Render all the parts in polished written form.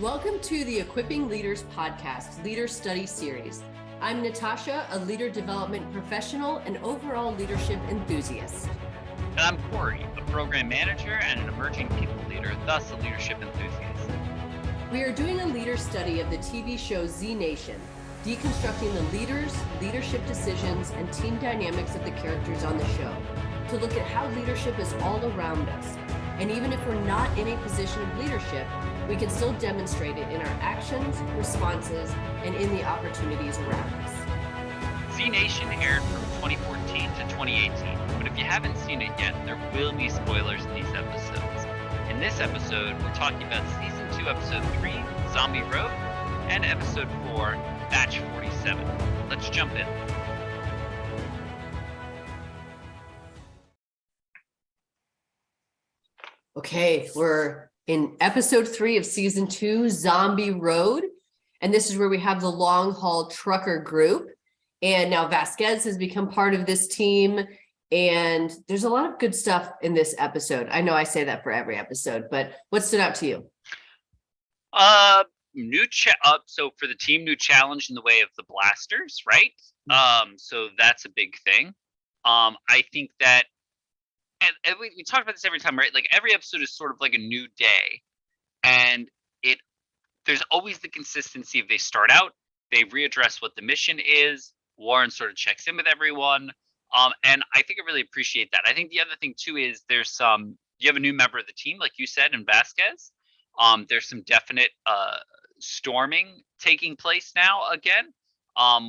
Welcome to the Equipping Leaders Podcast Leader Study Series. I'm Natasha, a leader development professional and overall leadership enthusiast. And I'm Corey, a program manager and an emerging people leader, thus a leadership enthusiast. We are doing a leader study of the TV show Z Nation, deconstructing the leaders, leadership decisions, and team dynamics of the characters on the show to look at how leadership is all around us. And even if we're not in a position of leadership, we can still demonstrate it in our actions, responses, and in the opportunities around us. Z Nation aired from 2014 to 2018, but if you haven't seen it yet, there will be spoilers in these episodes. In this episode, we're talking about Season 2, Episode 3, Zombie Road, and Episode 4, Batch 47. Let's jump in. Okay, we're in Episode 3 of Season 2, Zombie Road. And this is where we have the long haul trucker group. And now Vasquez has become part of this team. And there's a lot of good stuff in this episode. I know I say that for every episode, but what stood out to you? So for the team, new challenge in the way of the blasters, right? So that's a big thing. I think that, and we talk about this every time, right? Like every episode is sort of like a new day, and there's always the consistency of they start out, they readdress what the mission is. Warren sort of checks in with everyone. And I think I really appreciate that. I think the other thing too is you have a new member of the team, like you said, in Vasquez. There's some definite storming taking place now again,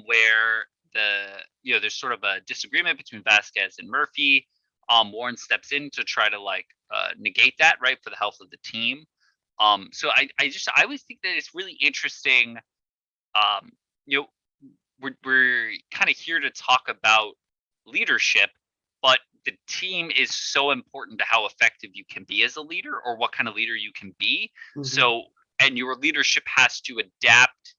where there's sort of a disagreement between Vasquez and Murphy. Warren steps in to try to negate that, right, for the health of the team. So I always think that it's really interesting. We're kind of here to talk about leadership, but the team is so important to how effective you can be as a leader, or what kind of leader you can be. Mm-hmm. So, and your leadership has to adapt.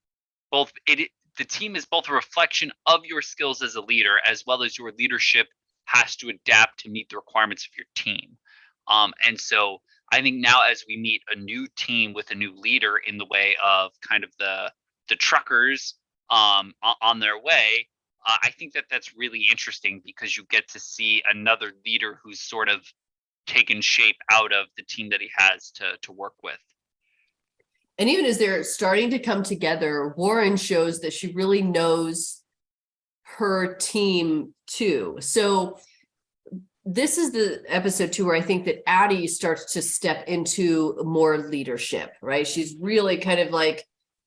The team is both a reflection of your skills as a leader, as well as your leadership has to adapt to meet the requirements of your team. And so I think now, as we meet a new team with a new leader in the way of kind of the truckers on their way, I think that that's really interesting, because you get to see another leader who's sort of taken shape out of the team that he has to work with. And even as they're starting to come together, Warren shows that she really knows her team too. So this is the episode too where I think that Addie starts to step into more leadership, right? She's really kind of like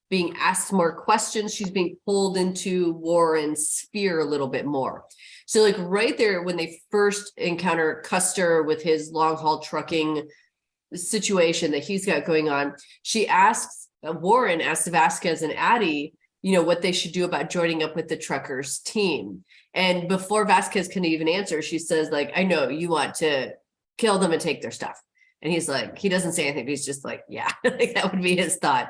being asked more questions. She's being pulled into Warren's sphere a little bit more. So like right there, when they first encounter Custer with his long haul trucking situation that he's got going on, Warren asks Vasquez and Addie, what they should do about joining up with the truckers team. And before Vasquez can even answer, she says, I know you want to kill them and take their stuff. And he's like, he doesn't say anything. He's just like, yeah, that would be his thought.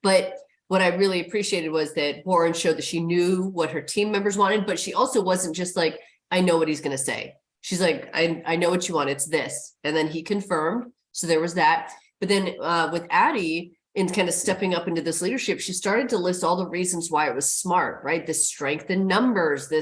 But what I really appreciated was that Warren showed that she knew what her team members wanted, but she also wasn't just like, I know what he's going to say. She's like, I know what you want. It's this. And then he confirmed. So there was that. But then with Addie, in kind of stepping up into this leadership, she started to list all the reasons why it was smart, right? This strength in numbers,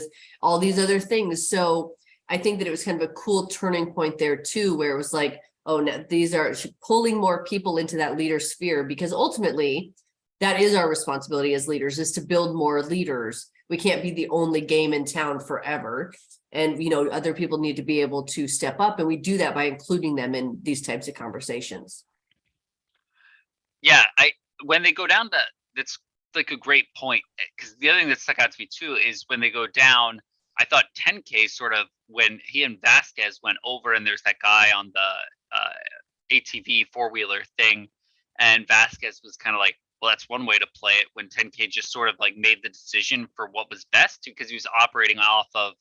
all these other things. So I think that it was kind of a cool turning point there too, where it was like, oh, no, these are pulling more people into that leader sphere, because ultimately that is our responsibility as leaders, is to build more leaders. We can't be the only game in town forever. And, other people need to be able to step up. And we do that by including them in these types of conversations. Yeah, when they go down that's like a great point, because the other thing that stuck out to me too is when they go down, I thought 10K sort of, when he and Vasquez went over and there's that guy on the ATV four-wheeler thing, and Vasquez was kind of like, well, that's one way to play it, when 10K just sort of made the decision for what was best, because he was operating off of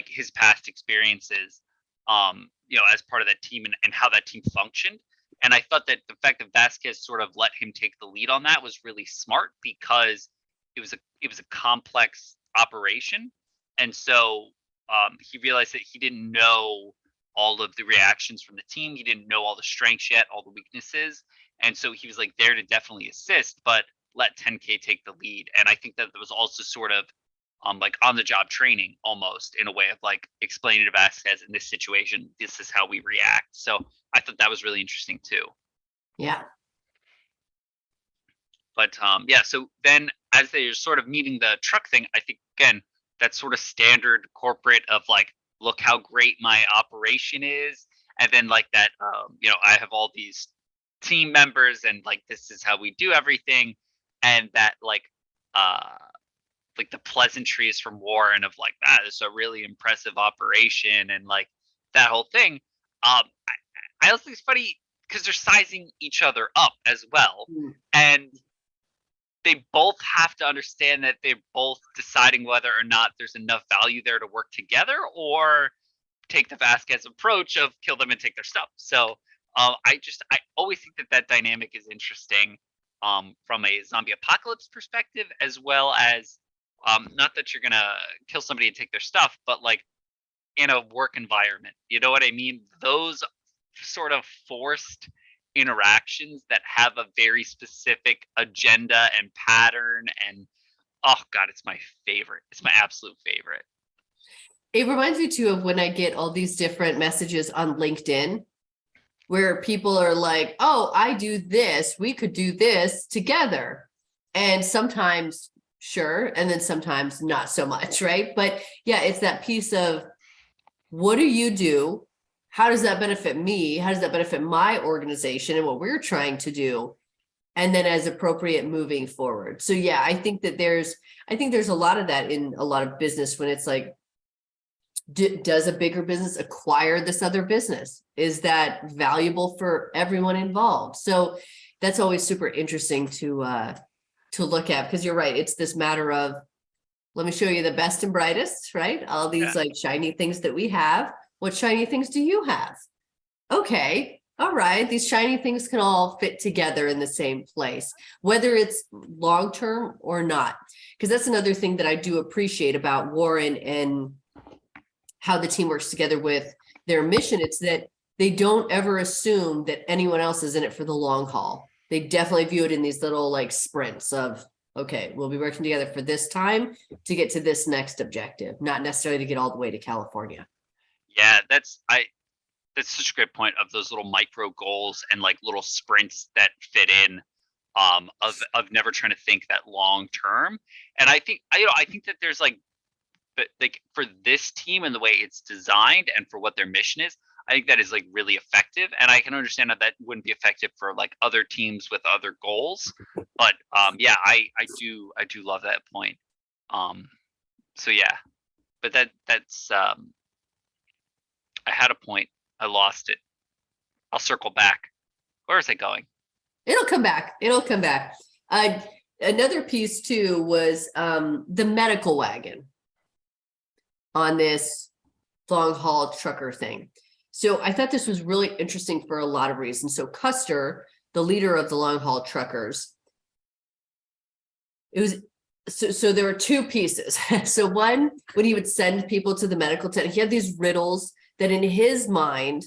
his past experiences, as part of that team and how that team functioned. And I thought that the fact that Vasquez sort of let him take the lead on that was really smart, because it was a complex operation. And so he realized that he didn't know all of the reactions from the team. He didn't know all the strengths yet, all the weaknesses. And so he was like there to definitely assist, but let 10K take the lead. And I think that there was also sort of like on the job training almost in a way of like explaining to Vasquez in this situation, this is how we react. So I thought that was really interesting too. Yeah. But yeah, so then as they're sort of meeting the truck thing, I think again, that's sort of standard corporate of like, look how great my operation is. And then like that, you know, I have all these team members and like this is how we do everything. And that like the pleasantries from Warren of like that is a really impressive operation and like that whole thing. I also think it's funny because they're sizing each other up as well. And they both have to understand that they're both deciding whether or not there's enough value there to work together or take the Vasquez approach of kill them and take their stuff. So I always think that dynamic is interesting from a zombie apocalypse perspective, as well as not that you're gonna kill somebody and take their stuff, but like in a work environment, you know what I mean? Those sort of forced interactions that have a very specific agenda and pattern and oh god, it's my favorite. It's my absolute favorite. It reminds me too of when I get all these different messages on LinkedIn where people are like, oh, I do this, we could do this together. And sometimes, sure, and then sometimes not so much, right? But yeah, it's that piece of what do you do? How does that benefit me? How does that benefit my organization and what we're trying to do? And then as appropriate moving forward. So yeah, I think there's a lot of that in a lot of business when it's like, does a bigger business acquire this other business? Is that valuable for everyone involved? So that's always super interesting to look at, because you're right. It's this matter of, let me show you the best and brightest, right? All these like shiny things that we have. What shiny things do you have? Okay. All right. These shiny things can all fit together in the same place, whether it's long-term or not. Because that's another thing that I do appreciate about Warren and how the team works together with their mission. It's that they don't ever assume that anyone else is in it for the long haul. They definitely view it in these little like sprints of, okay, we'll be working together for this time to get to this next objective, not necessarily to get all the way to California. Yeah, that's such a great point of those little micro goals and like little sprints that fit in of never trying to think that long term. And I think I think that there's like, but like for this team and the way it's designed and for what their mission is, I think that is like really effective. And I can understand that wouldn't be effective for like other teams with other goals. But yeah, I do love that point. So yeah, but that's I had a point. I lost it. I'll circle back. Where is it going? It'll come back. It'll come back. Another piece too was the medical wagon on this long haul trucker thing. So I thought this was really interesting for a lot of reasons. So Custer, the leader of the long haul truckers, it was so there were two pieces. So one, when he would send people to the medical tent, he had these riddles that in his mind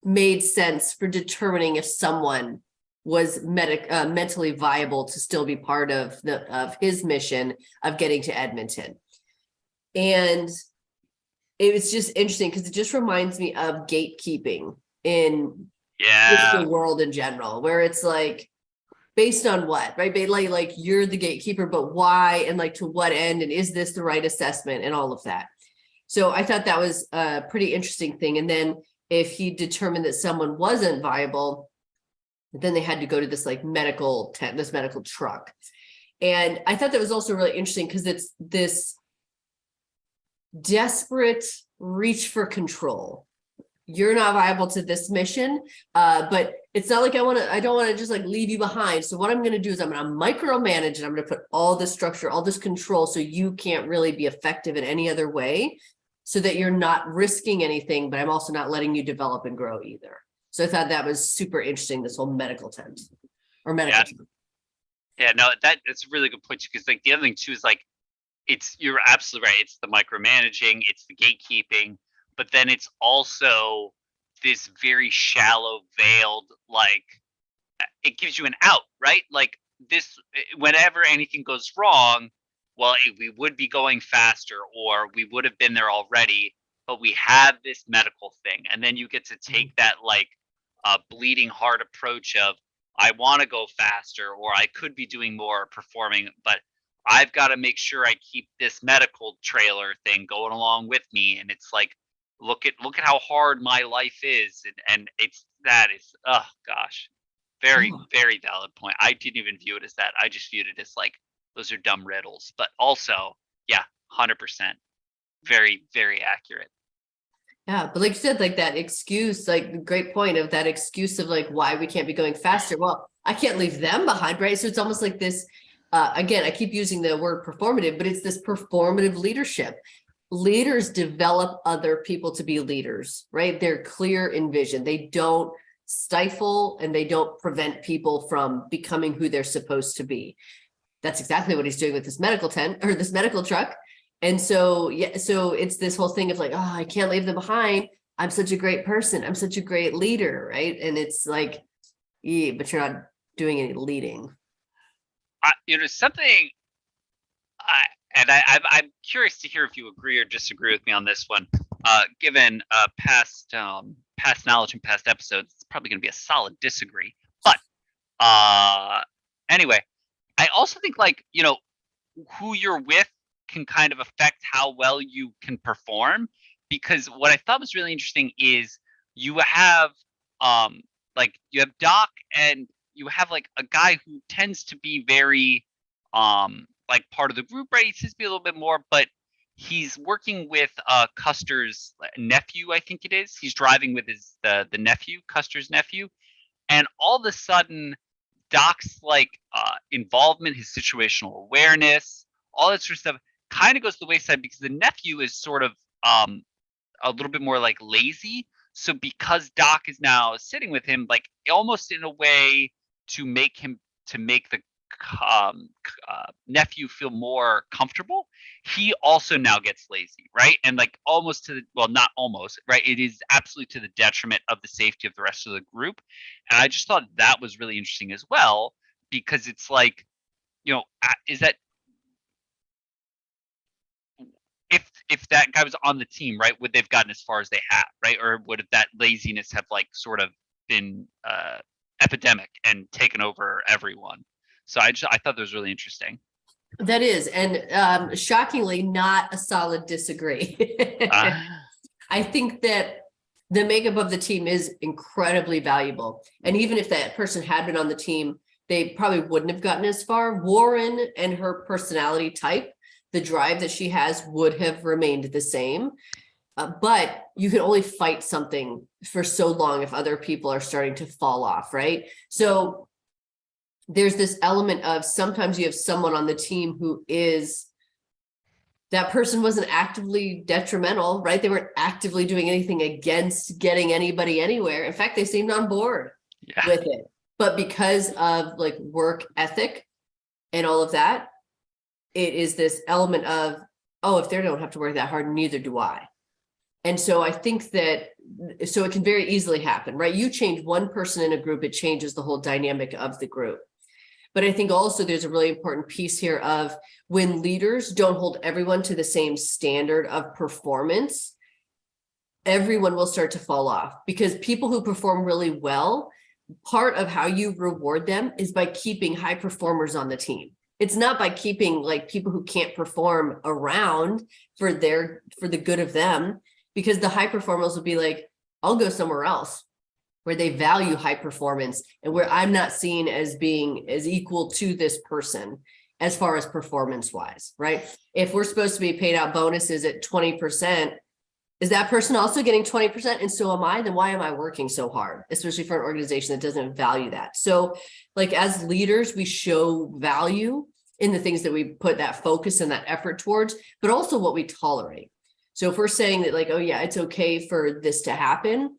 made sense for determining if someone was mentally viable to still be part of his mission of getting to Edmonton. And it was just interesting because it just reminds me of gatekeeping in the world in general, where it's like, based on what, right? Like you're the gatekeeper, but why? And like to what end? And is this the right assessment and all of that? So I thought that was a pretty interesting thing. And then if he determined that someone wasn't viable, then they had to go to this like medical tent, this medical truck. And I thought that was also really interesting because it's this desperate reach for control. You're not viable to this mission, but it's not like I don't want to just like leave you behind. So what I'm going to do is I'm going to micromanage and I'm going to put all this structure, all this control, so you can't really be effective in any other way, so that you're not risking anything, but I'm also not letting you develop and grow either. So I thought that was super interesting, this whole medical tent or medical tent. Yeah, no, that's a really good point, because like the other thing too is like, you're absolutely right. It's the micromanaging, it's the gatekeeping, but then it's also this very shallow, veiled, like, it gives you an out, right? Like this, whenever anything goes wrong, well, we would be going faster, or we would have been there already, but we have this medical thing. And then you get to take that, like, bleeding heart approach of, I want to go faster, or I could be doing more performing, but I've got to make sure I keep this medical trailer thing going along with me. And it's like, look at how hard my life is. And it's, that is, oh gosh, very, Oh. very valid point. I didn't even view it as that. I just viewed it as like, those are dumb riddles. But also, yeah, 100%. Very, very accurate. Yeah, but like you said, like that excuse, like the great point of that excuse of like why we can't be going faster. Well, I can't leave them behind, right? So it's almost like this, again, I keep using the word performative, but it's this performative leadership. Leaders develop other people to be leaders, right? They're clear in vision. They don't stifle and they don't prevent people from becoming who they're supposed to be. That's exactly what he's doing with this medical tent or this medical truck. And so, yeah, so it's this whole thing of like, oh, I can't leave them behind. I'm such a great person. I'm such a great leader, right? And it's like, yeah, but you're not doing any leading. Something, I'm curious to hear if you agree or disagree with me on this one. Given past knowledge and past episodes, it's probably going to be a solid disagree. But anyway, I also think, like, who you're with can kind of affect how well you can perform. Because what I thought was really interesting is you have you have Doc, and you have like a guy who tends to be very like part of the group, right? He tends to be a little bit more, but he's working with Custer's nephew, I think it is. He's driving with his the nephew, Custer's nephew, and all of a sudden Doc's like involvement, his situational awareness, all that sort of stuff kind of goes to the wayside, because the nephew is sort of a little bit more like lazy. So because Doc is now sitting with him, like almost in a way to make the nephew feel more comfortable, he also now gets lazy, right? And like almost to the, well, not almost, right? It is absolutely to the detriment of the safety of the rest of the group. And I just thought that was really interesting as well, because it's like, is that, if that guy was on the team, right, would they've gotten as far as they have, right? Or would that laziness have like sort of been epidemic and taken over everyone? So I thought that was really interesting. That is, and shockingly, not a solid disagree. I think that the makeup of the team is incredibly valuable. And even if that person had been on the team, they probably wouldn't have gotten as far. Warren and her personality type, the drive that she has, would have remained the same. But you can only fight something for so long if other people are starting to fall off, right? So there's this element of sometimes you have someone on the team who is, that person wasn't actively detrimental, right? They weren't actively doing anything against getting anybody anywhere. In fact, they seemed on board with it. But because of like work ethic and all of that, it is this element of, oh, if they don't have to work that hard, neither do I. And so I think that, so it can very easily happen, right? You change one person in a group, it changes the whole dynamic of the group. But I think also there's a really important piece here of when leaders don't hold everyone to the same standard of performance, everyone will start to fall off, because people who perform really well, part of how you reward them is by keeping high performers on the team. It's not by keeping like people who can't perform around for the good of them, because the high performers will be like, I'll go somewhere else where they value high performance and where I'm not seen as being as equal to this person as far as performance wise, right? If we're supposed to be paid out bonuses at 20%, is that person also getting 20%? And so am I, then why am I working so hard? Especially for an organization that doesn't value that. So like as leaders, we show value in the things that we put that focus and that effort towards, but also what we tolerate. So if we're saying that like, oh yeah, it's okay for this to happen,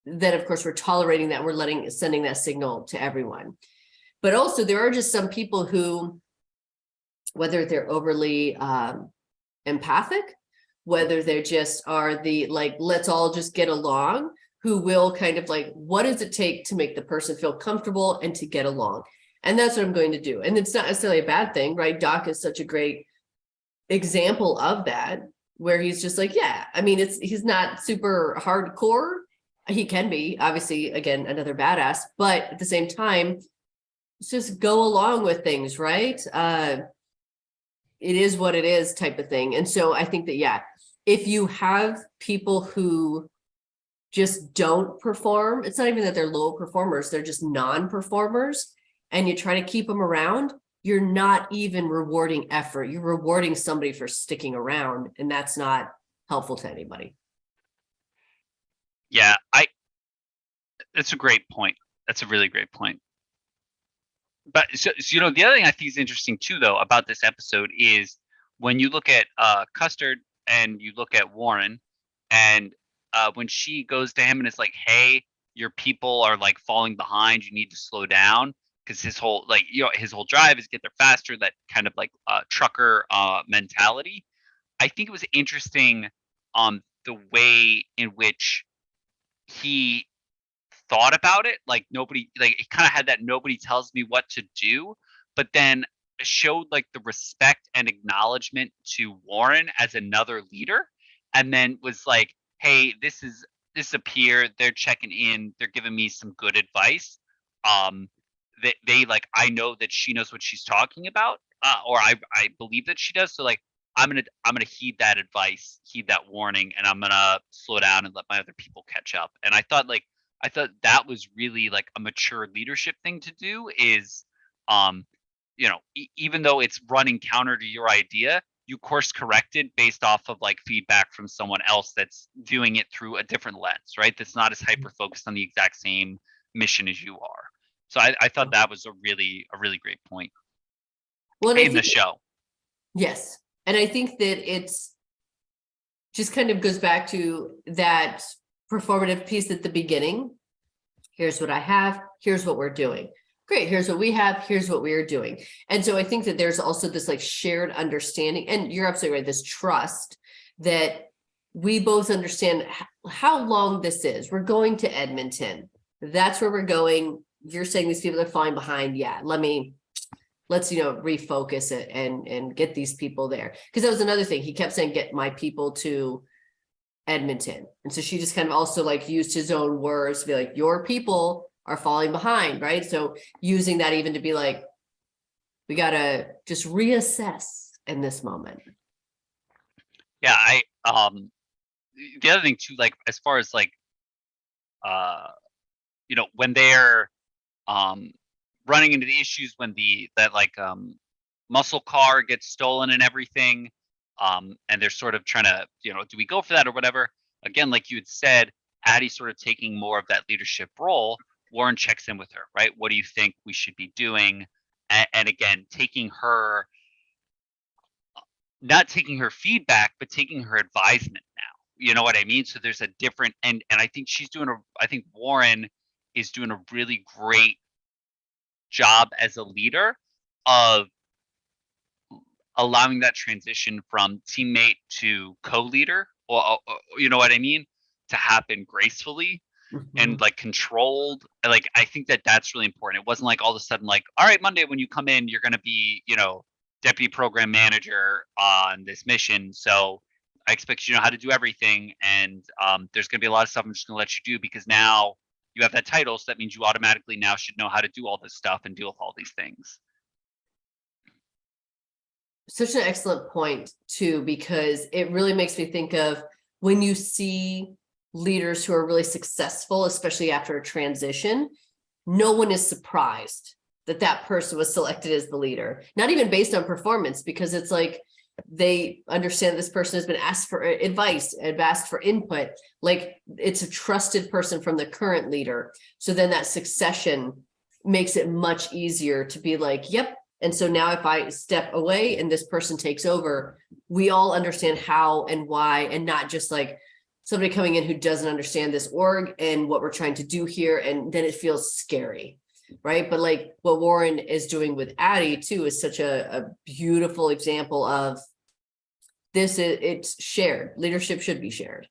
then of course we're tolerating that. We're sending that signal to everyone. But also there are just some people who, whether they're overly empathic, whether they just are the like, let's all just get along, who will kind of like, what does it take to make the person feel comfortable and to get along? And that's what I'm going to do. And it's not necessarily a bad thing, right? Doc is such a great example of that, where he's just like, yeah, I mean, he's not super hardcore. He can be, obviously, again, another badass, but at the same time, just go along with things, right? It is what it is type of thing. And so I think that, yeah, if you have people who just don't perform, it's not even that they're low performers, they're just non-performers, and you try to keep them around, you're not even rewarding effort. You're rewarding somebody for sticking around, and that's not helpful to anybody. Yeah, that's a great point. That's a really great point. But so the other thing I think is interesting too, though, about this episode is when you look at Custard and you look at Warren, and when she goes to him and is like, hey, your people are like falling behind, you need to slow down, because his whole his whole drive is get there faster, that kind of like trucker mentality. I think it was interesting the way in which he thought about it, like nobody, like he kind of had that nobody tells me what to do, but then showed like the respect and acknowledgement to Warren as another leader, and then was like, hey, this is a peer, they're checking in, they're giving me some good advice. They like, I know that she knows what she's talking about, or I believe that she does, so like I'm gonna heed that advice, heed that warning, and I'm gonna slow down and let my other people catch up. And I thought that was really like a mature leadership thing to do, is even though it's running counter to your idea, you course corrected based off of like feedback from someone else that's viewing it through a different lens, right? That's not as hyper focused on the exact same mission as you are. So I thought that was a really great point in the show. Yes. And I think that it's just kind of goes back to that performative piece at the beginning. Here's what I have. Here's what we're doing. Great. Here's what we have. Here's what we are doing. And so I think that there's also this like shared understanding, and you're absolutely right, this trust that we both understand how long this is. We're going to Edmonton. That's where we're going. You're saying these people are falling behind. Yeah. Let's refocus it and get these people there. Because that was another thing. He kept saying, get my people to Edmonton. And so she just kind of also like used his own words to be like, your people are falling behind, right? So using that even to be like, we got to just reassess in this moment. Yeah. The other thing too, like, as far as like, when they're, running into the issues when that muscle car gets stolen and everything, and they're sort of trying to, do we go for that or whatever? Again, like you had said, Addie's sort of taking more of that leadership role. Warren checks in with her, right? What do you think we should be doing? And again, taking her, not taking her feedback, but taking her advisement now. You know what I mean? So there's a different, and I think I think Warren is doing a really great job as a leader of allowing that transition from teammate to co-leader, or you know what I mean, to happen gracefully and like controlled. Like, I think that's really important. It wasn't like all of a sudden like, all right, Monday when you come in, you're going to be, deputy program manager on this mission, so I expect you to know how to do everything, and there's going to be a lot of stuff I'm just going to let you do because now you have that title, so that means you automatically now should know how to do all this stuff and deal with all these things. Such an excellent point too, because it really makes me think of when you see leaders who are really successful, especially after a transition, no one is surprised that that person was selected as the leader, not even based on performance, because it's like, they understand this person has been asked for advice and asked for input. Like, it's a trusted person from the current leader. So then that succession makes it much easier to be like, yep. And so now if I step away and this person takes over, we all understand how and why, and not just like somebody coming in who doesn't understand this org and what we're trying to do here. And then it feels scary. Right. But like what Warren is doing with Addie too is such a beautiful example of this. It's shared. Leadership should be shared.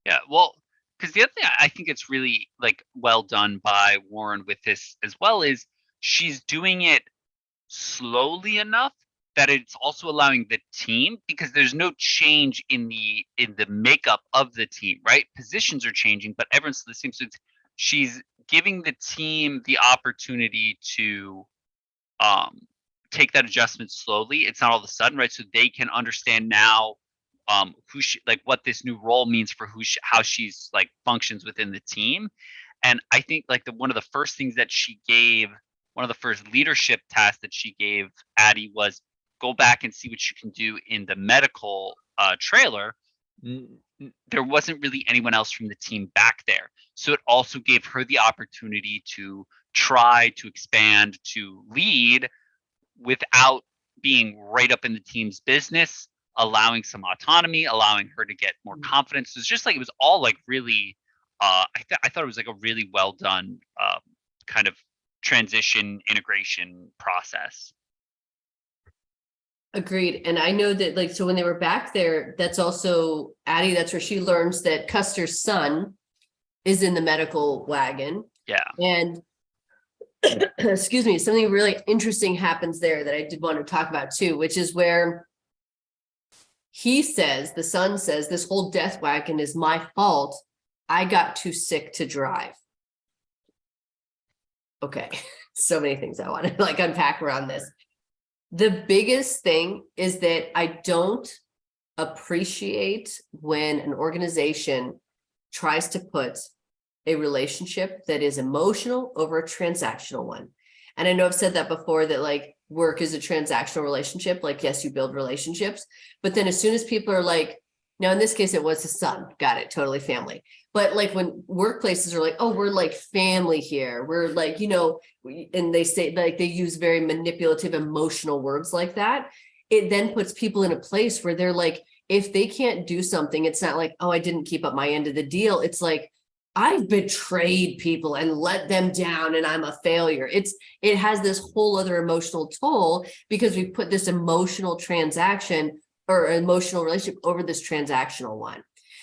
Yeah. Well, because the other thing I think it's really like well done by Warren with this as well is she's doing it slowly enough that it's also allowing the team, because there's no change in the makeup of the team, right? Positions are changing, but everyone's the same. So she's giving the team the opportunity to take that adjustment slowly. It's not all of a sudden, right? So they can understand now who she, like what this new role means for how she's like functions within the team. And I think like one of the first things that she gave, one of the first leadership tasks that she gave Addie was go back and see what you can do in the medical trailer. There wasn't really anyone else from the team back there. So it also gave her the opportunity to try to expand, to lead without being right up in the team's business, allowing some autonomy, allowing her to get more confidence. It's just like, it was all like really, I thought it was like a really well done kind of transition integration process. Agreed. And I know that like, so when they were back there, that's also Addie, that's where she learns that Custer's son is in the medical wagon. Yeah. And excuse me, something really interesting happens there that I did want to talk about too, which is where he says, the son says, this whole death wagon is my fault. I got too sick to drive. Okay. So many things I want to like unpack around this. The biggest thing is that I don't appreciate when an organization tries to put a relationship that is emotional over a transactional one. And I know I've said that before, that like work is a transactional relationship. Like, yes, you build relationships, but then as soon as people are like, now in this case, it was his son, got it, totally family. But like when workplaces are like, oh, we're like family here, we're like, you know, and they say like they use very manipulative, emotional words like that. It then puts people in a place where they're like, if they can't do something, it's not like, oh, I didn't keep up my end of the deal. It's like, I've betrayed people and let them down and I'm a failure. It has this whole other emotional toll because we put this emotional transaction or emotional relationship over this transactional one.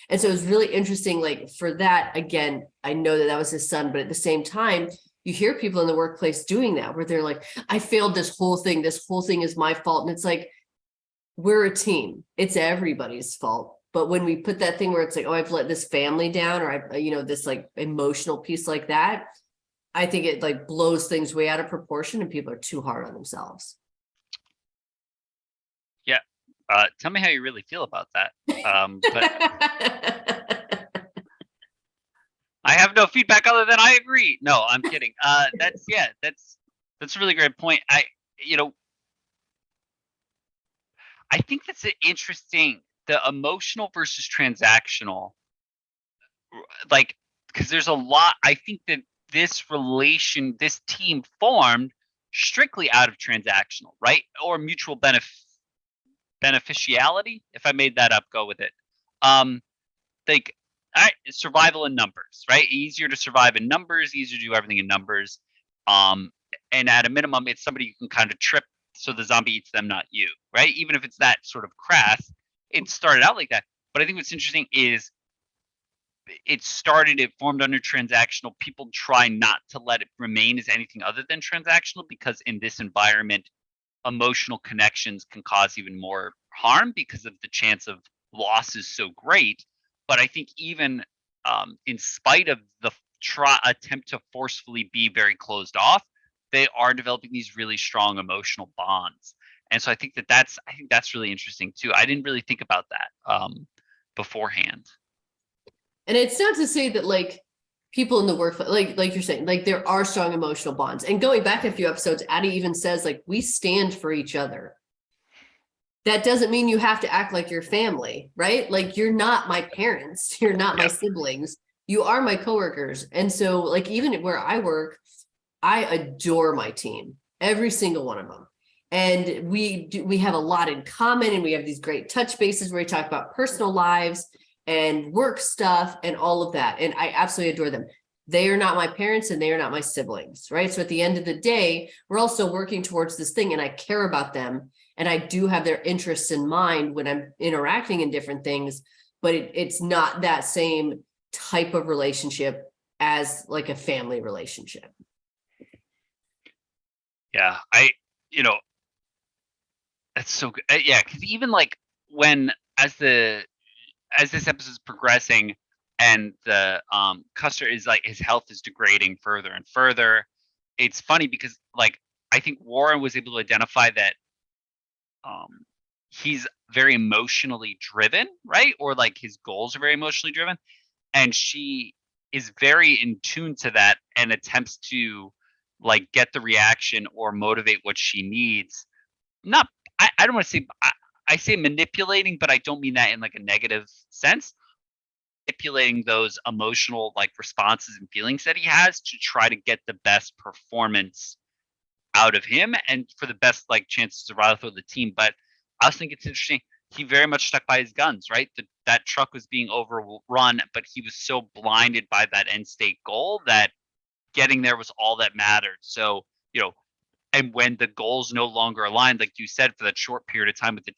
And so it was really interesting, like for that, again, I know that was his son, but at the same time, you hear people in the workplace doing that, where they're like, I failed this whole thing is my fault. And it's like, we're a team. It's everybody's fault. But when we put that thing where it's like, oh, I've let this family down, or I, you know, this like emotional piece like that, I think it like blows things way out of proportion and people are too hard on themselves. Yeah. Tell me how you really feel about that. But I have no feedback other than I agree. No, I'm kidding. That's a really great point. I think that's interesting, the emotional versus transactional, like, because there's a lot, I think that this team formed strictly out of transactional, right? Or mutual beneficiality. If I made that up, go with it. Like, survival in numbers, right? Easier to survive in numbers, easier to do everything in numbers. And at a minimum, it's somebody you can kind of trip so the zombie eats them, not you, right? Even if it's that sort of crass, it started out like that. But I think what's interesting is it formed under transactional. People try not to let it remain as anything other than transactional, because in this environment, emotional connections can cause even more harm because of the chance of loss is so great. But I think even in spite of the attempt to forcefully be very closed off, they are developing these really strong emotional bonds. And so I think that's really interesting too. I didn't really think about that beforehand. And it's not to say that like people in the workplace, like you're saying, like there are strong emotional bonds. And going back a few episodes, Addie even says like, we stand for each other. That doesn't mean you have to act like your family, right? Like you're not my parents, you're not my siblings, you are my coworkers. And so like even where I work, I adore my team, every single one of them. And we have a lot in common, and we have these great touch bases where we talk about personal lives and work stuff and all of that. And I absolutely adore them. They are not my parents and they are not my siblings, right? So at the end of the day, we're also working towards this thing, and I care about them. And I do have their interests in mind when I'm interacting in different things, but it's not that same type of relationship as like a family relationship. Yeah, that's so good. Yeah, because even like when as this episode is progressing and the Custer is like his health is degrading further and further, it's funny because like I think Warren was able to identify that he's very emotionally driven, right? Or like his goals are very emotionally driven. And she is very in tune to that and attempts to like get the reaction or motivate what she needs. Not, I don't want to say, I say manipulating, but I don't mean that in like a negative sense. Manipulating those emotional like responses and feelings that he has to try to get the best performance out of him and for the best like chance to survive for the team. But I also think it's interesting. He very much stuck by his guns, right? That truck was being overrun, but he was so blinded by that end state goal that getting there was all that mattered. So, and when the goals no longer aligned, like you said, for that short period of time with the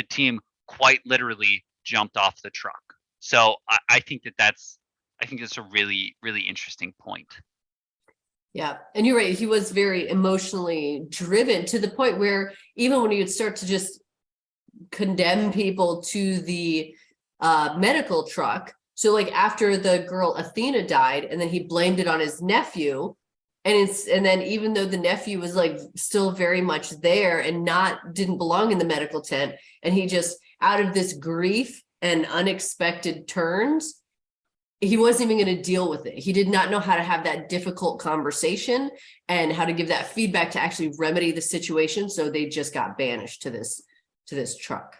team quite literally jumped off the truck. So I think that's a really, really interesting point. Yeah. And you're right. He was very emotionally driven to the point where even when he would start to just condemn people to the medical truck. So like after the girl Athena died and then he blamed it on his nephew. And then even though the nephew was like still very much there and didn't belong in the medical tent, and he just out of this grief and unexpected turns, he wasn't even going to deal with it. He did not know how to have that difficult conversation and how to give that feedback to actually remedy the situation. So they just got banished to this truck.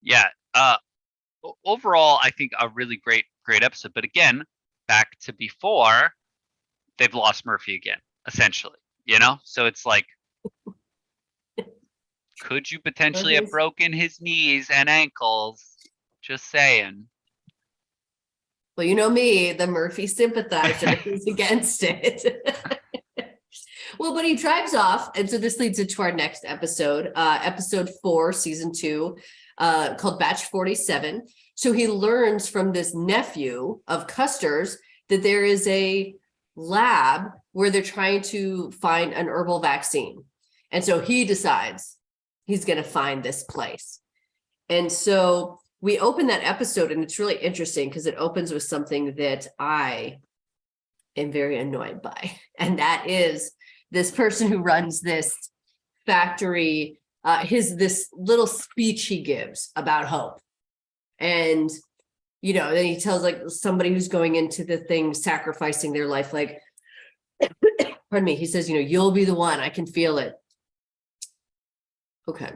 Yeah. Overall, I think a really great episode. But again, back to before, they've lost Murphy again, essentially. So it's like, could you potentially have broken his knees and ankles? Just saying. Well, you know me, the Murphy sympathizer who's against it. Well, but he drives off. And so this leads into our next episode, episode 4, season 2, called Batch 47. So he learns from this nephew of Custer's that there is a lab where they're trying to find an herbal vaccine. And so he decides he's going to find this place. And so we open that episode and it's really interesting because it opens with something that I am very annoyed by. And that is this person who runs this factory, this little speech he gives about hope. And, then he tells like somebody who's going into the thing, sacrificing their life, like, pardon me, he says, you'll be the one, I can feel it. Okay.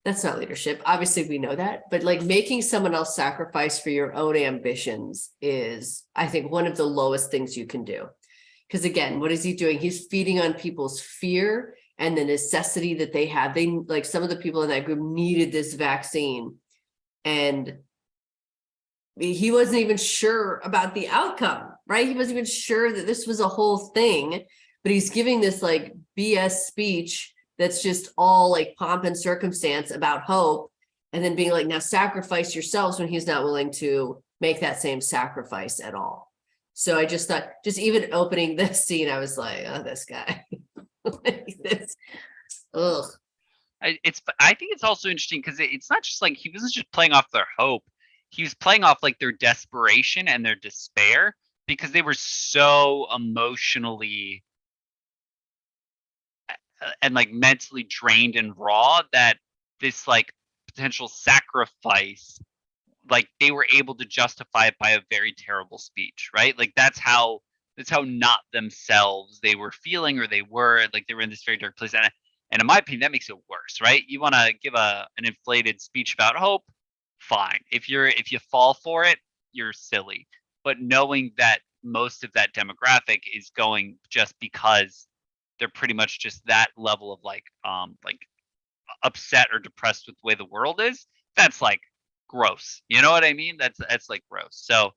That's not leadership. Obviously, we know that, but like making someone else sacrifice for your own ambitions is, I think, one of the lowest things you can do. Because again, what is he doing? He's feeding on people's fear and the necessity that they have. They like some of the people in that group needed this vaccine, and he wasn't even sure about the outcome, right? He wasn't even sure that this was a whole thing, but he's giving this like BS speech that's just all like pomp and circumstance about hope, and then being like, now sacrifice yourselves, when he's not willing to make that same sacrifice at all. So I just thought, just even opening this scene, I was like, oh, this guy. Like this. Ugh. I think it's also interesting because it's not just like he wasn't just playing off their hope. He was playing off like their desperation and their despair because they were so emotionally and like mentally drained and raw that this like potential sacrifice, like they were able to justify it by a very terrible speech, right? Like that's how not themselves they were feeling, or they were in this very dark place. And in my opinion, that makes it worse, right? You want to give an inflated speech about hope, fine. If you fall for it, you're silly. But knowing that most of that demographic is going just because they're pretty much just that level of like upset or depressed with the way the world is, that's like gross. You know what I mean? That's like gross. So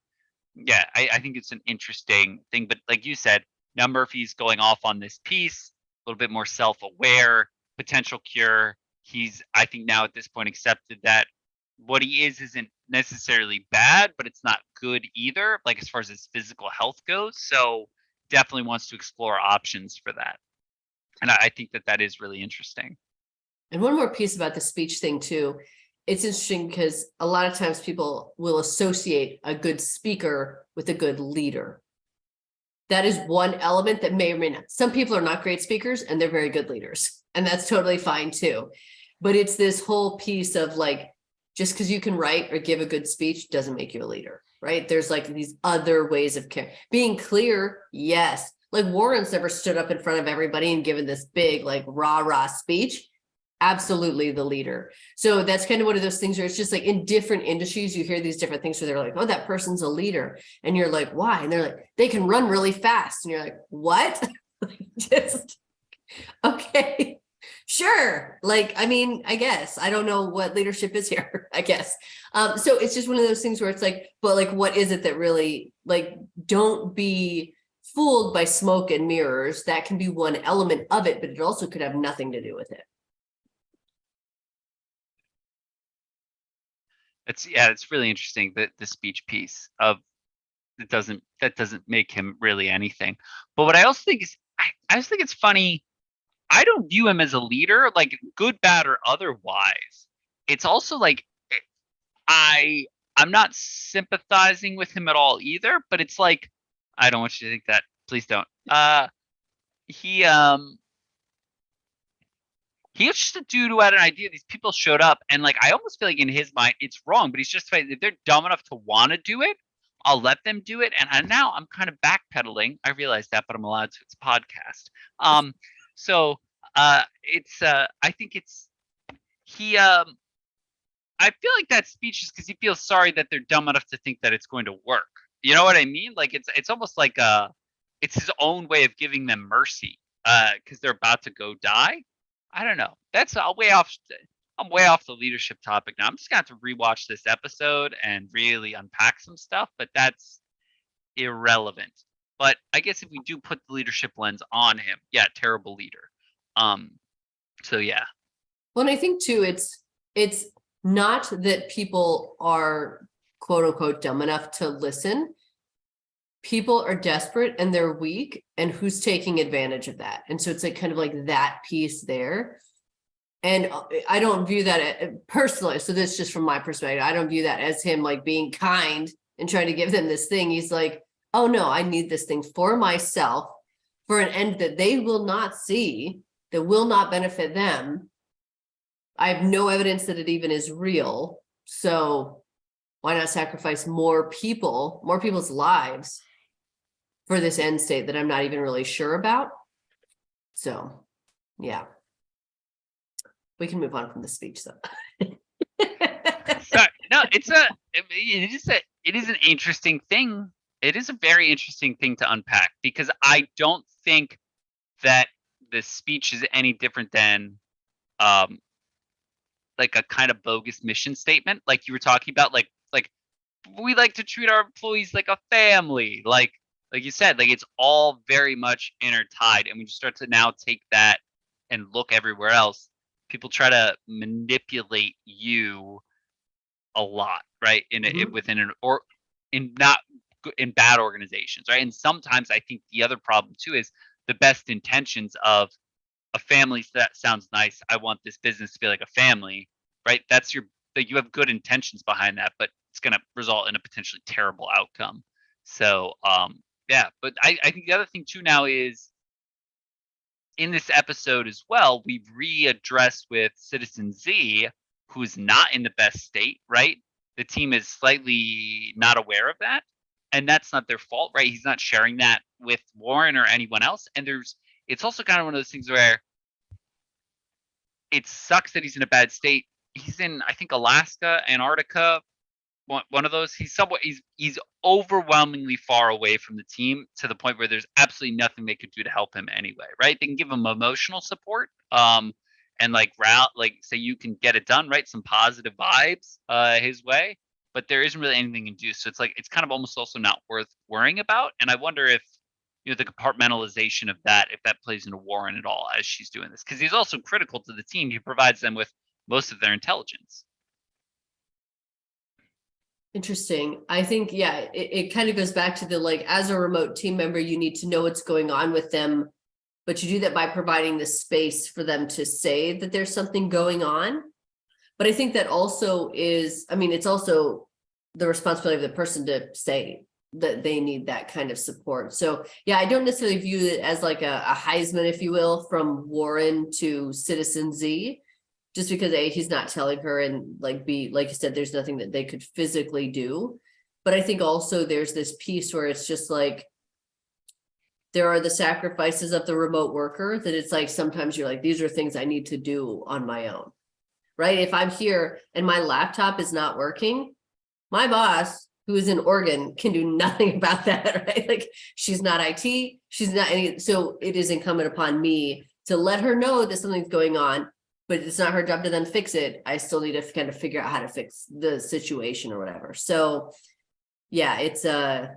yeah, I think it's an interesting thing. But like you said, now Murphy's going off on this piece, a little bit more self-aware, potential cure. he's, I think now at this point, accepted that what he isn't necessarily bad, but it's not good either, like as far as his physical health goes. So definitely wants to explore options for that. And I think that that is really interesting. And one more piece about the speech thing too. It's interesting because a lot of times people will associate a good speaker with a good leader. That is one element that may or may not. Some people are not great speakers and they're very good leaders, and that's totally fine too. But it's this whole piece of like, just because you can write or give a good speech doesn't make you a leader, right? There's like these other ways of being clear. Yes. Like Warren's never stood up in front of everybody and given this big, like rah speech. Absolutely the leader. So that's kind of one of those things where it's just like in different industries, you hear these different things where they're like, oh, that person's a leader. And you're like, why? And they're like, they can run really fast. And you're like, what? Just, okay, sure. Like, I mean, I guess, I don't know what leadership is here, I guess. So it's just one of those things where it's like, but like, what is it that really, like, don't be fooled by smoke and mirrors. That can be one element of it, but it also could have nothing to do with it. It's really interesting that the speech piece of that doesn't make him really anything. But what I also think is I just think it's funny. I don't view him as a leader, like good, bad, or otherwise. It's also like I'm not sympathizing with him at all either, but it's like I don't want you to think that. Please don't. He he was just a dude who had an idea. These people showed up, and like I almost feel like in his mind it's wrong, but he's just like, if they're dumb enough to want to do it, I'll let them do it. And now I'm kind of backpedaling. I realize that, but I'm allowed to. It's a podcast. So it's I think it's he I feel like that speech is because he feels sorry that they're dumb enough to think that it's going to work. You know what I mean? Like it's almost like it's his own way of giving them mercy because they're about to go die. I don't know. That's way off. I'm way off the leadership topic now. I'm just gonna have to rewatch this episode and really unpack some stuff, but that's irrelevant. But I guess if we do put the leadership lens on him, yeah, terrible leader. So yeah. Well, and I think too, it's not that people are quote unquote dumb enough to listen. People are desperate and they're weak, and who's taking advantage of that? And so it's like kind of like that piece there. And I don't view that personally. So this is just from my perspective. I don't view that as him like being kind and trying to give them this thing. He's like, oh no, I need this thing for myself for an end that they will not see, that will not benefit them. I have no evidence that it even is real. So why not sacrifice more people's lives for this end state that I'm not even really sure about? So, yeah. We can move on from the speech though. Sorry, no, it is an interesting thing. It is a very interesting thing to unpack because I don't think that the speech is any different than like a kind of bogus mission statement, like you were talking about, like we like to treat our employees like a family, like you said, like it's all very much intertied. And when you start to now take that and look everywhere else, people try to manipulate you a lot, right? Within an or in not in bad organizations, right? And sometimes I think the other problem too is the best intentions of a family that sounds nice. I want this business to be like a family, right? That's you have good intentions behind that, but it's going to result in a potentially terrible outcome. So, yeah, but I think the other thing too now is in this episode as well, we've readdressed with Citizen Z, who's not in the best state, right? The team is slightly not aware of that, and that's not their fault, right? He's not sharing that with Warren or anyone else. And it's also kind of one of those things where it sucks that he's in a bad state. He's in, I think, Alaska, Antarctica, one of those. He's overwhelmingly far away from the team to the point where there's absolutely nothing they could do to help him anyway, right? They can give him emotional support, and like say you can get it done, right? Some positive vibes his way, but there isn't really anything you can do. So it's like it's kind of almost also not worth worrying about. And I wonder if the compartmentalization of that, if that plays into Warren at all as she's doing this, because he's also critical to the team. He provides them with most of their intelligence. Interesting. I think, yeah, it kind of goes back to the, like, as a remote team member, you need to know what's going on with them, but you do that by providing the space for them to say that there's something going on. But I think that also is, I mean, it's also the responsibility of the person to say that they need that kind of support. So yeah, I don't necessarily view it as like a Heisman, if you will, from Warren to Citizen Z, just because A, he's not telling her, and like B, like you said, there's nothing that they could physically do. But I think also there's this piece where it's just like, there are the sacrifices of the remote worker, that it's like, sometimes you're like, these are things I need to do on my own, right? If I'm here and my laptop is not working, my boss, who is in Oregon, can do nothing about that, right? Like, she's not IT, she's not any, so it is incumbent upon me to let her know that something's going on, but it's not her job to then fix it. I still need to kind of figure out how to fix the situation or whatever. So yeah, it's yeah,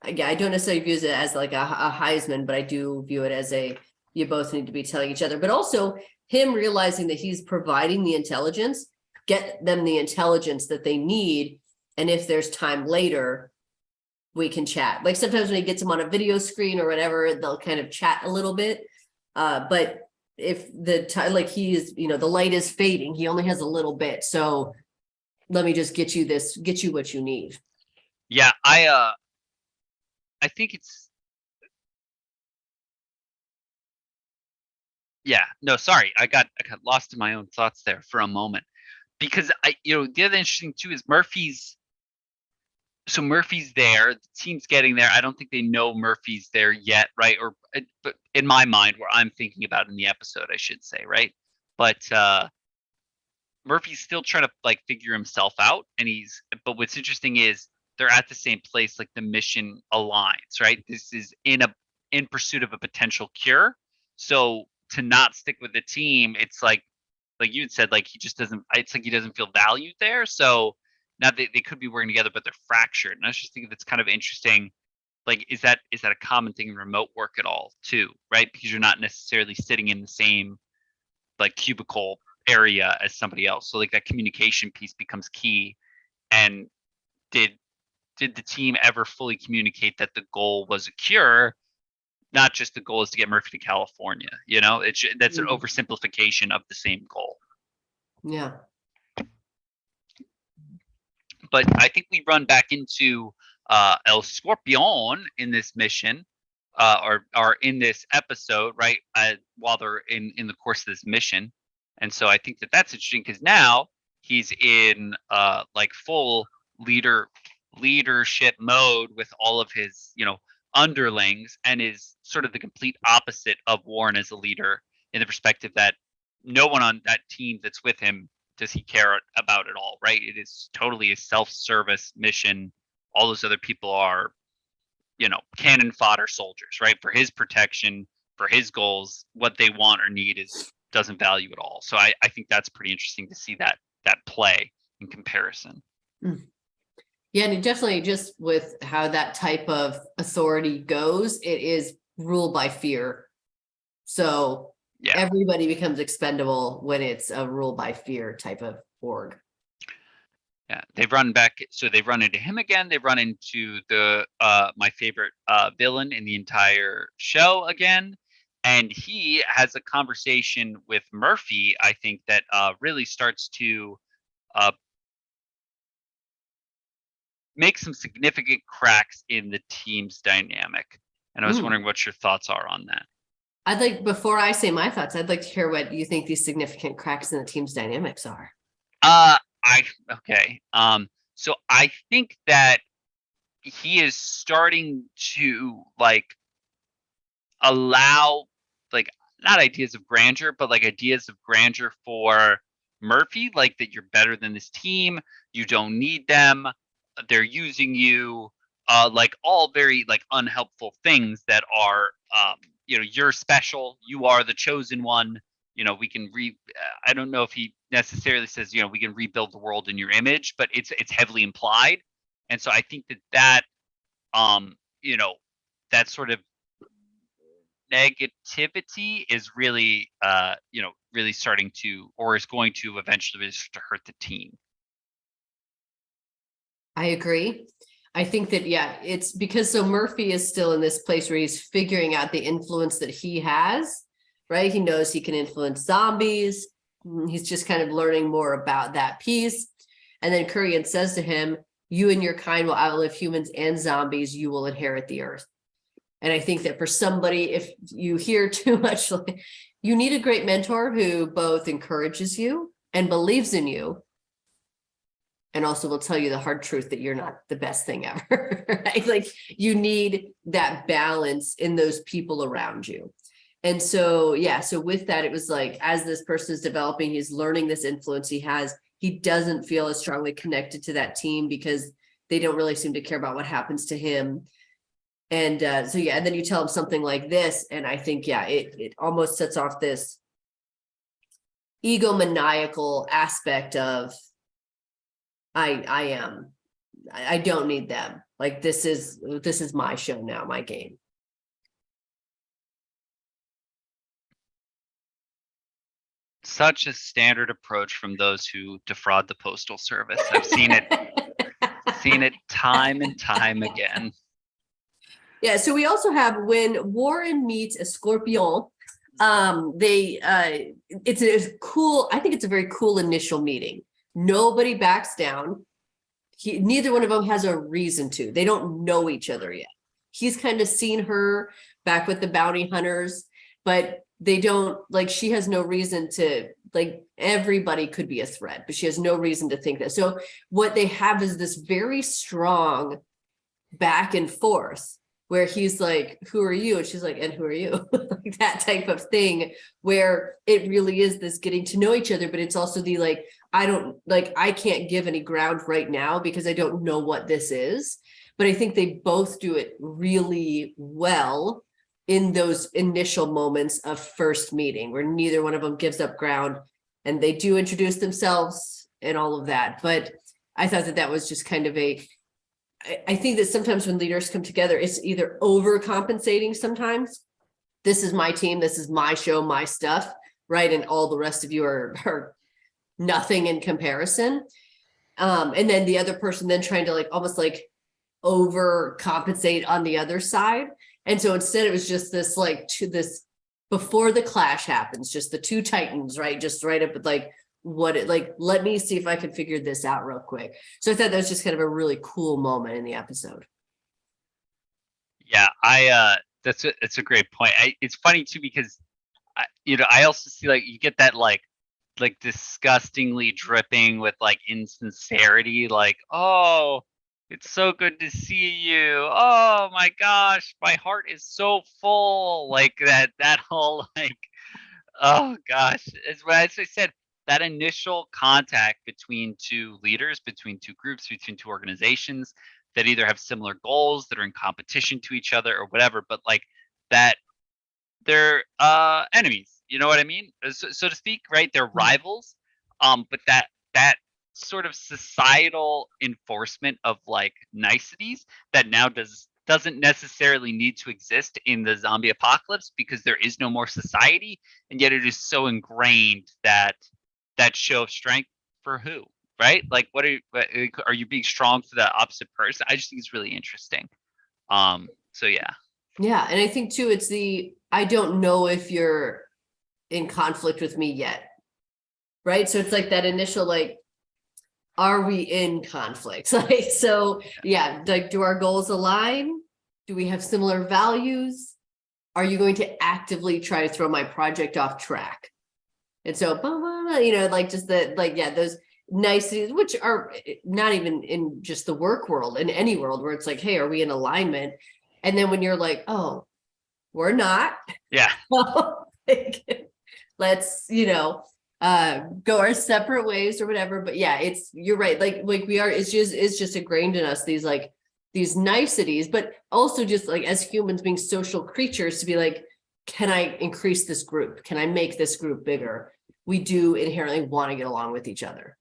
I don't necessarily view it as like a Heisman, but I do view it as you both need to be telling each other, but also him realizing that he's providing the intelligence, get them the intelligence that they need. And if there's time later, we can chat. Like sometimes when he gets them on a video screen or whatever, they'll kind of chat a little bit. But if the time, like he's, the light is fading, he only has a little bit. So let me just get you what you need. Yeah, I think it's, yeah, no, sorry, I got lost in my own thoughts there for a moment, because the other interesting too is Murphy's there, the team's getting there. I don't think they know Murphy's there yet, right? But in my mind, where I'm thinking about in the episode, I should say, right? But Murphy's still trying to like figure himself out, but what's interesting is they're at the same place, like the mission aligns, right? This is in pursuit of a potential cure. So to not stick with the team, it's like you had said, like he just doesn't, it's like he doesn't feel valued there. So now they could be working together, but they're fractured. And I was just thinking that's kind of interesting. Like, is that a common thing in remote work at all too, right? Because you're not necessarily sitting in the same like cubicle area as somebody else. So like that communication piece becomes key. And did the team ever fully communicate that the goal was a cure, not just the goal is to get Murphy to California? That's an oversimplification of the same goal. Yeah. But I think we run back into El Scorpion in this mission, or in this episode, right? While they're in the course of this mission. And so I think that's interesting, because now he's in like full leadership mode with all of his underlings, and is sort of the complete opposite of Warren as a leader, in the perspective that no one on that team that's with him does he care about at all, right? It is totally a self-service mission. All those other people are cannon fodder soldiers, right? For his protection, for his goals, what they want or need doesn't value at all. So I think that's pretty interesting to see that play in comparison. Yeah, and it definitely, just with how that type of authority goes, it is ruled by fear. So yeah, everybody becomes expendable when it's a rule by fear type of org. Yeah, they've run into him again. They've run into the my favorite villain in the entire show again. And he has a conversation with Murphy, I think, that really starts to make some significant cracks in the team's dynamic. And I was wondering what your thoughts are on that. Before I say my thoughts, I'd like to hear what you think these significant cracks in the team's dynamics are. Okay. So I think that he is starting to like allow, like, not ideas of grandeur, but like ideas of grandeur for Murphy, like that you're better than this team, you don't need them, they're using you, like all very like unhelpful things that are you're special, you are the chosen one, we can I don't know if he necessarily says we can rebuild the world in your image, but it's heavily implied. And so I think that that sort of negativity is really really starting to, or is going to eventually start to hurt the team. I agree. I think that, yeah, it's because so Murphy is still in this place where he's figuring out the influence that he has, right? He knows he can influence zombies. He's just kind of learning more about that piece. And then Kurian says to him, you and your kind will outlive humans and zombies. You will inherit the earth. And I think that for somebody, if you hear too much, like, you need a great mentor who both encourages you and believes in you, and also will tell you the hard truth that you're not the best thing ever, right? Like, you need that balance in those people around you. And so, yeah, so with that, it was like, as this person is developing, he's learning this influence he has, he doesn't feel as strongly connected to that team because they don't really seem to care about what happens to him. And so, yeah, and then you tell him something like this, and I think, yeah, it almost sets off this egomaniacal aspect of, I don't need them. Like, this is my show now, my game. Such a standard approach from those who defraud the postal service. I've seen it time and time again. Yeah, so we also have when Warren meets a Scorpion, it's a cool, I think it's a very cool initial meeting. Nobody backs down. Neither one of them has a reason to. They don't know each other yet. He's kind of seen her back with the bounty hunters, but they don't, like, she has no reason to, like, everybody could be a threat, but she has no reason to think that. So what they have is this very strong back and forth where he's like, who are you? And she's like, and who are you? Like, that type of thing, where it really is this getting to know each other, but it's also the, like, I can't give any ground right now because I don't know what this is. But I think they both do it really well in those initial moments of first meeting where neither one of them gives up ground, and they do introduce themselves and all of that. But I thought that that was just kind of I think that sometimes when leaders come together, it's either overcompensating sometimes. This is my team, this is my show, my stuff, right? And all the rest of you are nothing in comparison. And then the other person then trying to, like, almost like overcompensate on the other side. And so instead it was just this, like, to this, before the clash happens, just the two titans, right? Just right up at, like, let me see if I can figure this out real quick. So I thought that was just kind of a really cool moment in the episode. Yeah, it's a great point. It's funny too, because I also see, like, you get that like disgustingly dripping with, like, insincerity, like, oh, it's so good to see you. Oh my gosh, my heart is so full. Like that whole, like, oh gosh, as I said, that initial contact between two leaders, between two groups, between two organizations that either have similar goals, that are in competition to each other or whatever, but like that they're enemies, you know what I mean? So to speak, right? They're rivals. But that sort of societal enforcement of, like, niceties that now doesn't necessarily need to exist in the zombie apocalypse because there is no more society, and yet it is so ingrained that show of strength for who, right? Like, what are you being strong for the opposite person? I just think it's really interesting. So yeah. Yeah, and I think too, it's I don't know if you're in conflict with me yet, right? So it's like that initial, like, are we in conflict? Like, so yeah, like, do our goals align? Do we have similar values? Are you going to actively try to throw my project off track? And so, like, just that, like, yeah, those niceties, which are not even in just the work world, in any world where it's like, hey, are we in alignment? And then when you're like, oh, we're not. Yeah. Like, let's, go our separate ways or whatever. But yeah, you're right. Like we are, it's just ingrained in us, these niceties, but also just, like, as humans being social creatures, to be like, can I increase this group? Can I make this group bigger? We do inherently want to get along with each other.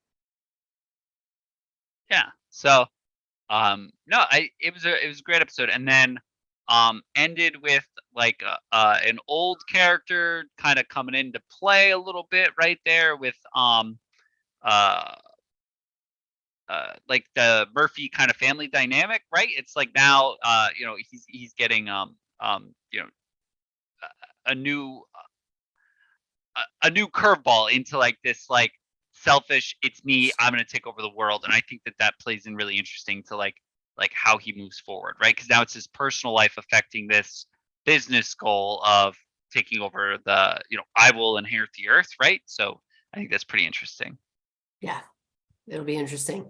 Yeah. So, no, it was a great episode. And then, ended with like an old character kind of coming into play a little bit right there with uh like the Murphy kind of family dynamic, right? It's like now you know, he's getting you know, a new a new curveball into like this like selfish, it's me, I'm going to take over the world. And I think that that plays in really interesting to like how he moves forward, right? Because now it's his personal life affecting this business goal of taking over the, you know, I will inherit the earth, right? So I think that's pretty interesting. Yeah, it'll be interesting.